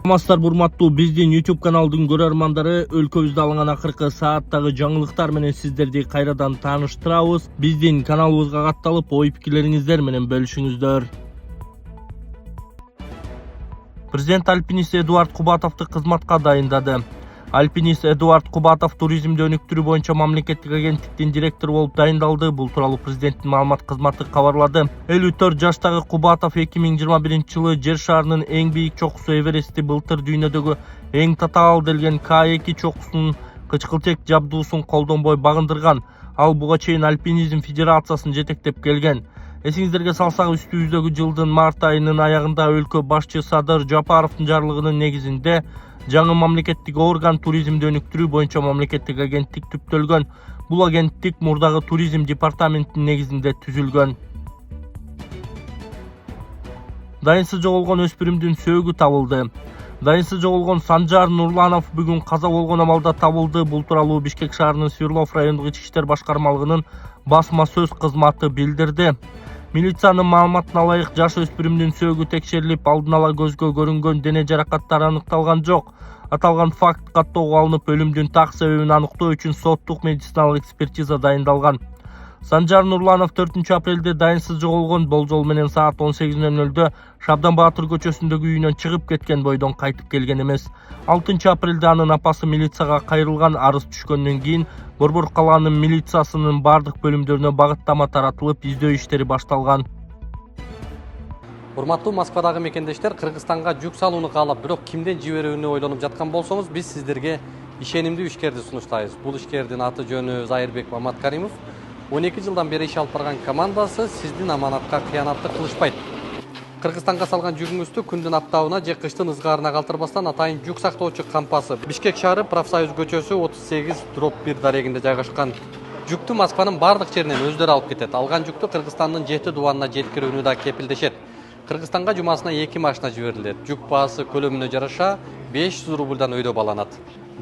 Саламатсыздар урматтуу биздин YouTube каналдын көрөрмандары, өлкөбүздө алынган акыркы сааттагы жаңылыктар менен сиздерди кайрадан тааныштырабыз. Биздин каналыбызга катталып, ой пикирлериңиздер менен бөлүшүңүздөр. Президент альпинист Эдуард Кубатовду кызматка дайындады. Альпинист Эдуард Кубатов туризмди өнүктүрүү боюнча мамлекеттик агенттиктин директору болуп дайындалды. Бул тууралуу президенттин маалымат кызматы кабарлады. 54 жаштагы Кубатов 2021-жылы жер шарынын эң бийик чокусу Эверестти былтыр дүйнөдөгү эң татаал делген К2 чокусунун кычкылтек жабдуусун колдонбой багындырган. Ал буга чейин Альпинизм Федерациясын жетектеп келген. Эсиңиздерге салсак, үстүбүздөгү жылдын март айынын аягында өлкө башчы Садыр Жапаровдун жарлыгынын негизинде жаңы мамлекеттик орган туризмди өнүктүрүү боюнча мамлекеттик агенттик түптөлгөн. Бул агенттик мурдагы туризм департаментинин негизинде түзүлгөн. Дайынсыз жоголгон өспүрүмдүн сөөгү табылды. Дайынсыз жоголгон Санжар Нурланов бүгүн каза болгон абалда табылды. Бул тууралуу Бишкек шаарынын Свердлов райондук ички иштер башкармалыгынын басма сөз кызматы билдирди. Милициянын маалыматына ылайык, жаш өспүрүмдүн сөөгү текшерилип, алдын ала көзгө көрүнгөн дене жаракаттары аныкталган жок. Аталган факт каттоого алынып, өлүмдүн так себебин аныктоо үчүн соттук медициналык экспертиза дайындалган. Санжар Нурланов 4-апрелде дайынсыз жоголгон. Болжол менен саат 18:00-дө Шабдан Баатыр көчөсүндөгү үйүнөн чыгып кеткен бойдон кайтып келген эмес. 6-апрелде анын апасы милицияга кайрылган. Арыз түшкөндөн кийин Борбор калаанын милициясынын бардык бөлүмдөрүнө багыттама таратылып, издөө иштери башталган. Урматтуу Москвадагы мекендештер, Кыргызстанга жүк салууну каалап, бирок кимден жиберүүнү ойлонуп жаткан болсоңуз, биз сиздерге ишенимдүү ишкерди сунуштайбыз. Бул ишкердин аты жөнү Зайырбек Маматкаримов. 12 жылдан бери иш алып барган командасы сиздин аманатка кыянатты кылышпайт. Кыргызстанга салган жүгүңүздү күндүн аптабына же кыштын ызгаарына калтырбастан атайын жүк сактоочу кампасы Бишкек шаары Профсоюз көчөсү 38/1 дарегинде жайгашкан. Жүктү Москванын бардык жеринен өздөрү алып кетет. Алган жүктү Кыргызстандын 7 дубанына жеткирүүнү да кепилдешет. Кыргызстанга жумасына 2 машина жиберилет. Жүк баасы көлөмүнө жараша 500 рубльдан өйдө баланат.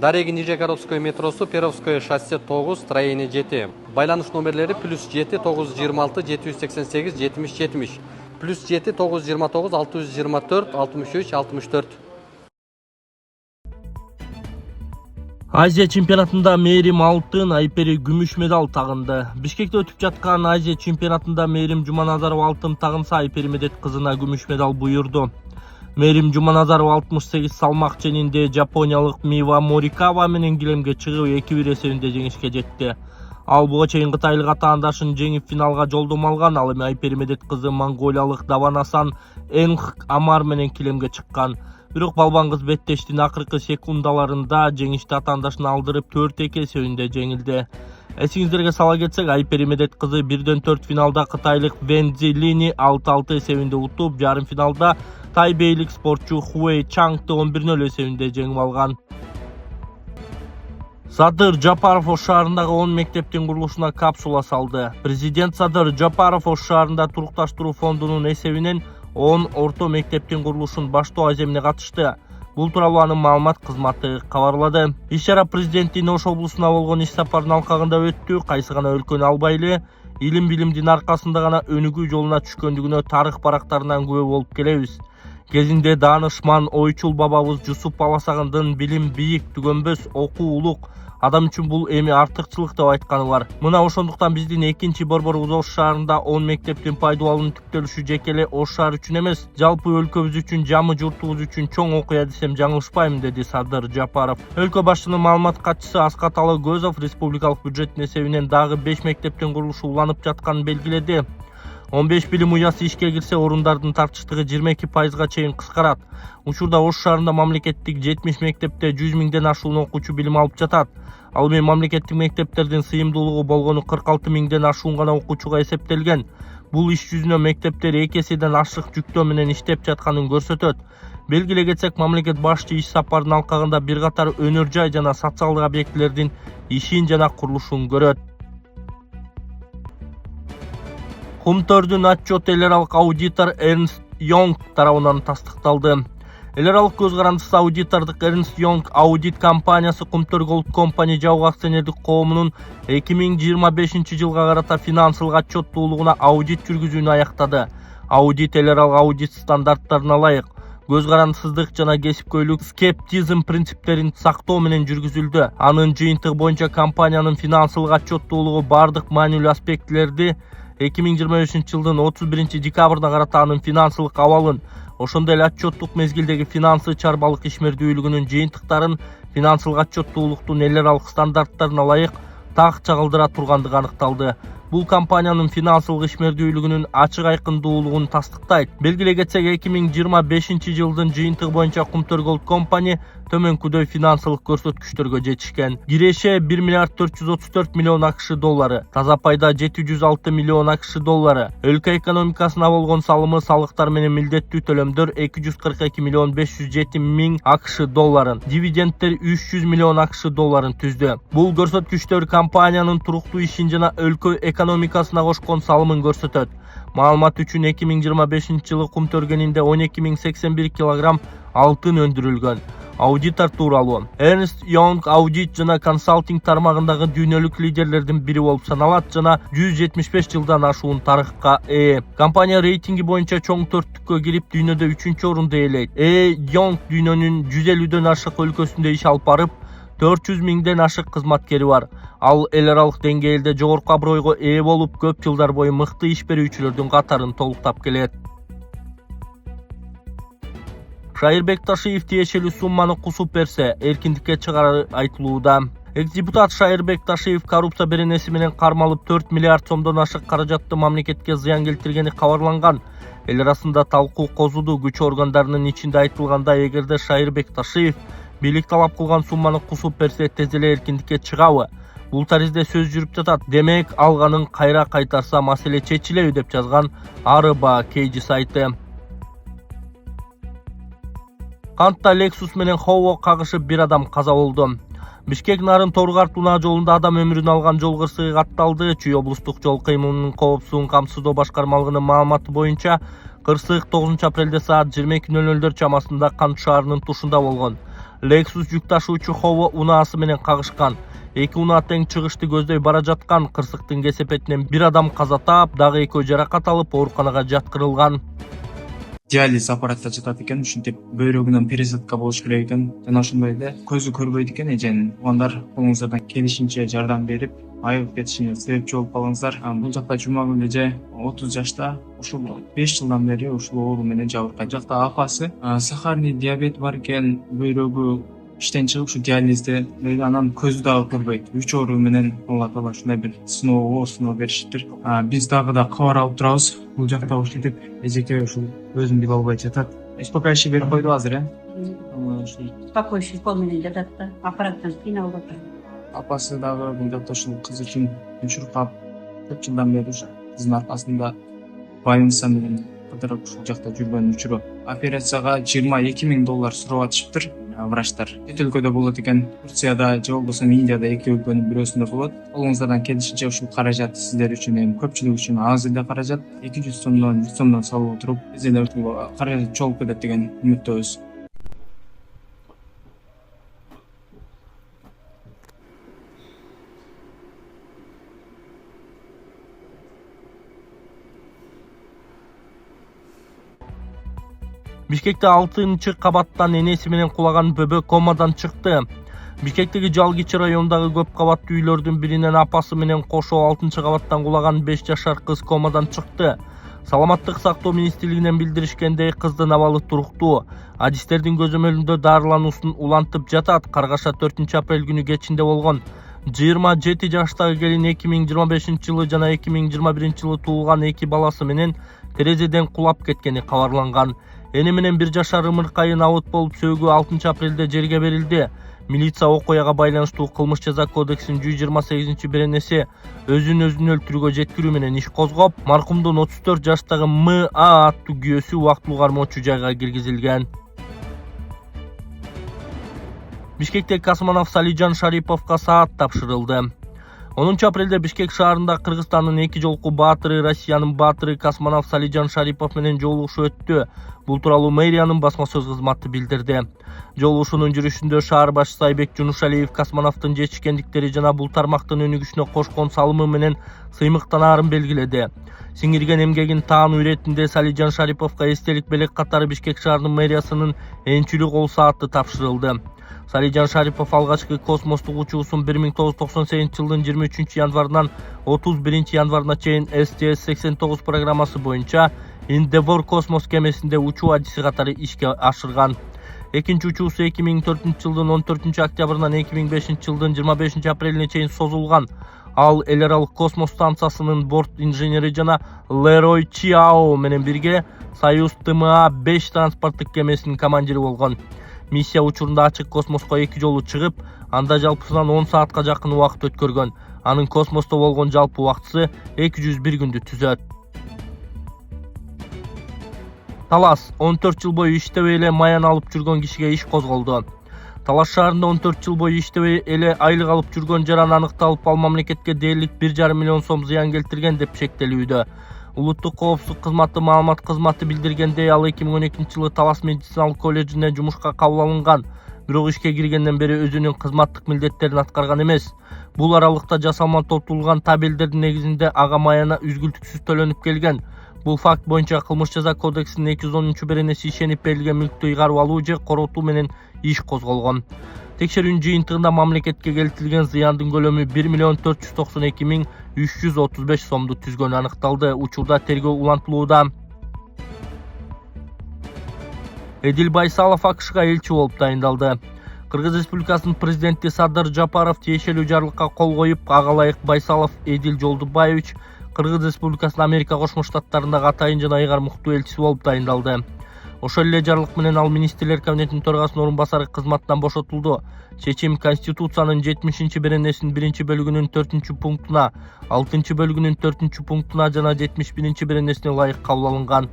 Дареги Нижегородское метросу, Перовское шоссе 9, строение 7. Байланыш номерлери +7 926 788 70 70, +7 929 624 63 64. Азия чемпионатында Мээрим алтын, Айпери күмүш медаль тагынды. Бишкекте өтүп жаткан Азия чемпионатында Мээрим Жуманазарова алтын тагынса, Айпери Медет кызына күмүш медаль буйурду. Мээрим Жуманазарова 68 салмак ченинде жапониялык Мива Морикава менен килемге чыгып 2-1 эсебинде жеңишке жетти. Ал буга чейин кытайлык атаандашын жеңип финалга жолдомо алган. Ал эми Айпери Медет кызы монголиялык Даванасан Энх Амар менен килемге чыккан. Бирок балбан кыз беттештин акыркы секундаларында жеңишти атаандашына алдырып 4-2 эсебинде жеңилди. Эсиңиздерге сала кетсек, Айпери Медет кызы 1-4 финалда кытайлык Вен Цзилини 6-6 эсебинде утуп, жарым финалда тайбейлик спортчу Хуэй Чангты 11-0 эсебинде жеңип алган. Садыр Жапаров Ош шаарындагы 10 мектептин курулушуна капсула салды. Президент Садыр Жапаров Ош шаарында турукташтыруу фондунун эсебинен 10 орто мектептин курулушун баштоо аземине катышты. Бул тууралуу анын маалымат кызматы кабарлады. Иш-чара президенттин Ош облусуна болгон иш сапарынын алкагында өттү. Кайсы гана өлкөнү албайлы, илим билимдин аркасында гана өнүгүү жолуна түшкөндүгүнө тарых барактарынан күбө болуп келебиз. Кезинде даанышман ойчул бабабыз Жусуп Баласагындын билим бийик, түгөнбөс, окуу улук, адам үчүн бул эми артыкчылык деп айтканы бар. Мына ошондуктан биздин экинчи борборубуз Ош шаарында 10 мектептин пайдаланууну түптөлүшү жеке эле Ош шаары үчүн эмес, жалпы өлкөбүз үчүн, жамы журтубуз үчүн чоң окуя десем жаңылышпайм, деди Садыр Жапаров. Өлкө башчынын маалымат катчысы Аскат Алыгөзов республикалык бюджеттин эсебинен дагы 5 мектептин курулушу уланып жатканын белгиледи. 15 билим уясы ишке кирсе, орундардын тартыштыгы 22%га чейин кыскарат. Учурда Ош шаарында мамлекеттик 70 мектепте 100 миңден ашуун окуучу билим алып жатат. Ал эми мамлекеттик мектептердин сыйымдуулугу болгону 46 миңден ашуун гана окуучуга эсептелген. Бул иш жүзүнө мектептер 2 эседен ашык жүктөө менен иштеп жатканын көрсөтөт. Белгилей кетсек, мамлекет башчы иш сапарынын алкагында бир катар өнөр жай жана социалдык объектилердин ишин жана курулушун көрөт. Кумтөрдүн отчёту эл аралык аудитор Эрнст Йонг тарабынан тастыкталды. Эл аралык көз карандысы аудитордук Эрнст Йонг аудит компаниясы Кумтөр Gold Company жабык акционердик коомунун 2025 жылга карата финансылык отчеттуулугуна аудит жүргүзүүнү аяктады. Аудит эл аралык аудит стандарттарына ылайык көз карандысыздык жана кесипкөйлүк скептизм принциптерин сактоо менен жүргүзүлдү. Анын жыйынтыгы боюнча компаниянын финансылык отчеттуулугу бардык маанилүү аспектилерди 2025 жылдын 31 декабрына карата анын финансылык абалын, ошондой эле отчеттук мезгилдеги финансы чарбалык ишмердүүлүгүнүн жыйынтыктарын, финансылык отчеттуулуктун эл аралык стандарттарына ылайык так чагылдыра тургандыгы аныкталды. Бул компаниянын финансылык ишмердүүлүгүнүн ачык айкындуулугун тастыктайт. Белгилей кетсек, 2025 жылдын жыйынтыгы боюнча Kumtor Gold Company төмөнкүдөй финансылык көрсөткүчтөргө жетишкен. Киреше 1 миллиард 434 миллион акш доллары, таза пайда 706 миллион акш доллары, өлкө экономикасына болгон салымы, салыктар менен милдеттүү төлөмдөр 242 миллион 507 миң акш долларын, дивидендтер 300 миллион акш долларын түздү. Бул көрсөткүчтөр компаниянын туруктуу ишин жана өлкө экономикасына кошкон салымын көрсөтөт. Маалымат үчүн 2025 жылы кум төргөнүндө 12.081 килограмм алтын өндүрүлгөн. Аудитор тууралуу. Ernst Young аудит жана консалтинг тармагындагы дүйнөлүк лидерлердин бири болуп саналат жана 175 жылдан ашуун тарыхка ээ. Компания рейтинги боюнча чоң төрттүккө кирип, дүйнөдө 3-орунду ээлейт. Young дүйнөнүн 150дөн ашык өлкөсүндө иш алып барып, 400 миңден ашык кызматкери бар. Ал эл аралык деңгээлде жогорку абройго ээ болуп, көп жылдар бою мыкты иш берүүчүлөрдүн катарын толуктап келет. Шайыр Бекташиев тиешелүү сумманы кусуп берсе, эркиндикке чыгары айтылууда. Экс-депутат Шайыр Бекташиев коррупция беренеси менен кармалып 4 миллиард сомдон ашык каражатты мамлекетке зыян келтиргени кабарланган. Эл арасында талкуу козуду. Күч органдарынын ичинде айтылгандай, эгерде Шайыр Бекташиев бийлик талап кылган сумманы кусуп берсе, тез эле эркиндикке чыгабы? Бул таризде сөз жүрүп жатат. Демек, алганын кайра кайтарса маселе чечилеби, деп жазган Арыба Кейжи сайты. Кантта Lexus менен Howo кагышып бир адам каза болду. Бишкек Нарын Торгар Тунаа жолунда адам өмүрүн алган жол кырсыгы катталды. Чүй облустук жол кыймылынын коопсуздугун камсыздоо башкармалыгынын маалыматы боюнча, кырсык 9 апрелде саат 22:00 чамасында Кант шаарынын тушунда болгон. Lexus жүк ташуучу Howo унаасы менен кагышкан. Эки унаа тең чыгышты көздөй бара жаткан. Кырсыктын кесепетинен бир адам каза таап, дагы экөө жаракат алып ооруканага жаткырылган. Диализ аппаратта жатат экен, ушинтип бөйрөгүнөн пересадка болуш керек экен. Жана ошондой эле көзү көрбөйт экен, эженин. Угандар колуңуздардан келишинче жардам берип, айыгып кетишине себепчи болуп калыңыздар. Бул жакта Жумагүл эже 30 жашта, ушул 5 жылдан бери ушул оору менен жабыркайт. Жакта апасы сахарный диабет бар экен, бөйрөгү иштен чыгып ушу диализде, анан көзү дагы көрбөйт. 3 оору менен Алла таала ушундай бир сыноо беришиптир. Биз дагы да кабар алып турабыз. Бул жакта ушинтип эжеке ушул өзүн биле албай жатат. Успокаивающий берип койду азыр, Успокоивающий укол менен жатат да, аппараттан кыйналып атат. Апасы дагы бул жакта ушул кыз үчүн чуркап, көп жылдан бери ушу кыздын аркасында больница менен кыдырып ушул жакта жүргөн учуру. Операцияга 22 миң доллар сурап атышыптыр врачтар. Чет өлкөдө болот экен, Турцияда же болбосо Индияда, эки өлкөнүн бирөөсүндө болот. Колуңуздардан келишинче ушул каражат сиздер үчүн, эми көпчүлүк үчүн аз эле каражат, 200 сомдон 100 сомдон салып туруп, тез эле ушул каражат чогулуп кетет деген үмүттөбүз. Бишкекте 6-кабаттан энеси менен кулаган бөбө комадан чыкты. Бишкектеги Жалгичи районундагы көп кабаттуу үйлөрдүн биринен апасы менен кошо 6-кабаттан кулаган 5 жашар кыз комадан чыкты. Саламаттык сактоо министрлигинен билдиришкендей, кыздын абалы туруктуу. Адистердин көзөмөлүндө дарылануусун улантып жатат. Каргаша 4 апрель күнү кечинде болгон. 27 жаштагы келин 2025 жылы жана 2021 жылы туулган 2 баласы менен терезеден кулап кеткени кабарланган. Эне менен 1 жашар ымыркайын абыт болуп, сөөгү 6 апрелде жерге берилди. Милиция окуяга байланыштуу кылмыш жаза кодексинин 128-беренеси өзүн өлтүрүүгө жеткирүү менен иш козгоп, маркумдун 34 жаштагы МА аттуу күйөөсү убактылуу кармоочу жайга киргизилген. Бишкекте космонавт Салижан Шариповго саат тапшырылды. 10 апрелде Бишкек шаарында Кыргызстандын эки жолку баатыры, Россиянын баатыры космонавт Салижан Шарипов менен жолугушуу өттү. Бул тууралуу мэриянын басма сөз кызматы билдирди. Жолугушуунун жүрүшүндө шаар башчысы Айбек Жунушалиев космонавттын жетишкендиктери жана бул тармактын өнүгүшүнө кошкон салымы менен сыймыктанаарын белгиледи. Сиңирген эмгегин таануу иретинде Салижан Шариповго эстелик белек катары Бишкек шаарынын мэриясынын энчүлүү кол сааты тапшырылды. Салижан Шарипов алгачкы космостук учуусун 1998 жылдын 23 январынан 31 январына чейин STS-89 программасы боюнча Endeavour космос кемесинде учуу адиси катары ишке ашырган. Экинчи учуусу 2004 жылдын 14 октябрынан 2005 жылдын 25 апрелине чейин созулган. Ал эл аралык космос станциясынын борт инженери жана Лерой Чиао менен бирге Союз ТМА-5 транспорттук кемесинин командири болгон. Миссия учурунда ачык космоско 2 жолу чыгып, анда жалпысынан 10 саатка жакын убакыт өткөргөн. Анын космосто болгон жалпы убактысы 201 күндү түзөт. Талас 14 жыл бою иштебей эле маян алып жүргөн кишиге иш козголду. Талас шаарында 14 жыл бою иштебей эле айлык алып жүргөн жаран аныкталып, ал мамлекетке дээрлик 1,5 миллион сом зыян келтирген деп шектелүүдө. Улуттук коопсуздук кызматы маалымат кызматы билдиргендей, ал 2012 жылы Талас медициналык колледжине жумушка кабыл алынган. Бирок ишке киргенден бери өзүнүн кызматтык милдеттерин аткарган эмес. Бул аралыкта жасалма тотулган табелдердин негизинде ага маяна үзгүлтүксүз төлөнүп келген. Бул факт боюнча кылмыш жаза кодексинин 210-беренеси ишенип берилген мүлктү ыйгарып алуу же коротуу менен иш козголгон. Текшерүүнүн жыйынтыгында мамлекетке келтирилген зыяндын көлөмү 1,492,335 сомду түзгөнү аныкталды. Учурда тергөө улантылууда. Эдил Байсалов АКШга элчи болуп дайындалды. Кыргыз Республикасынын президенти Садыр Жапаров тиешелүү жарлыкка кол коюп, ага ылайык Байсалов Эдил Жолдубаевич Кыргыз Республикасынын Америка Кошмо Штаттарындагы атайын жана ыйгар муктуу элчиси болуп дайындалды. Ошол эле жарлык менен ал министрлер кабинетинин төрагасынын орун басары кызматынан бошотулду. Чечим Конституциянын 70-беренесинин 1-бөлүгүнүн 4-пунктуна, 6-бөлүгүнүн 4-пунктуна жана 71-беренесине ылайык кабыл алынган.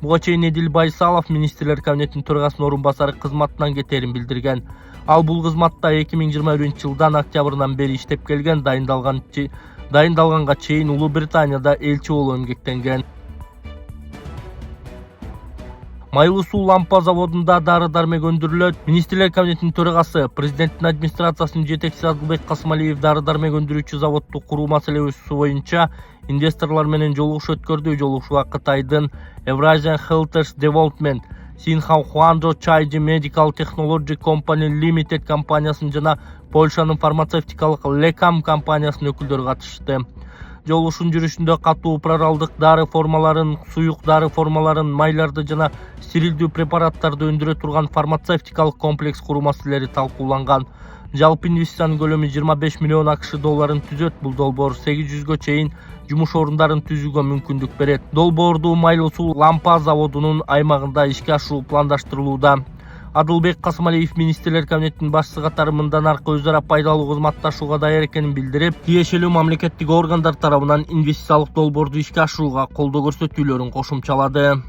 Буга чейин Эдил Байсалов министрлер кабинетинин төрагасынын орун басары кызматынан кетээрин билдирген. Ал бул кызматта 2021 жылдан октябрынан бери иштеп келген. Дайындалганга чейин Улуу Британияда элчи болуп эмгектенген. Майлуу суу лампа заводунда дары-дармек өндүрүлөт. Министрлер кабинетинин төрагасы, президенттин администрациясынын жетекчиси Адылбек Касымалиев дары-дармек өндүрүүчү заводду куруу маселеси боюнча инвесторлор менен жолугушуу өткөрдү. Жолугушууга Кытайдын Eurasian Healthcare Development, Sinhao Huanzhou Chaiji Medical Technology Company Limited компаниясынын жана Польшанын фармацевтикалык Лекам компаниясынын өкүлдөрү катышты. Жолугушуунун жүрүшүндө катуу проралдык дары формаларын, суюк дары формаларын, майларды жана стерилдүү препараттарды өндүрө турган фармацевтикалык комплекс куруу маселелери талкууланган. Жалпы инвестициянын көлөмү 25 миллион АКШ долларын түзөт. Бул долбоор 800гө чейин жумуш орундарын түзүүгө мүмкүндүк берет. Долбоорду майлуу суу лампа заводунун аймагында ишке ашыруу пландаштырылууда. Адылбек Касымалиев министрлер кабинетинин башчысы катары мындан аркы өз ара пайдалуу кызматташууга даяр экенин билдирип, тиешелүү мамлекеттик органдар тарабынан инвестициялык долбоорду ишке ашырууга колдоо көрсөтүүлөрүн кошумчалады.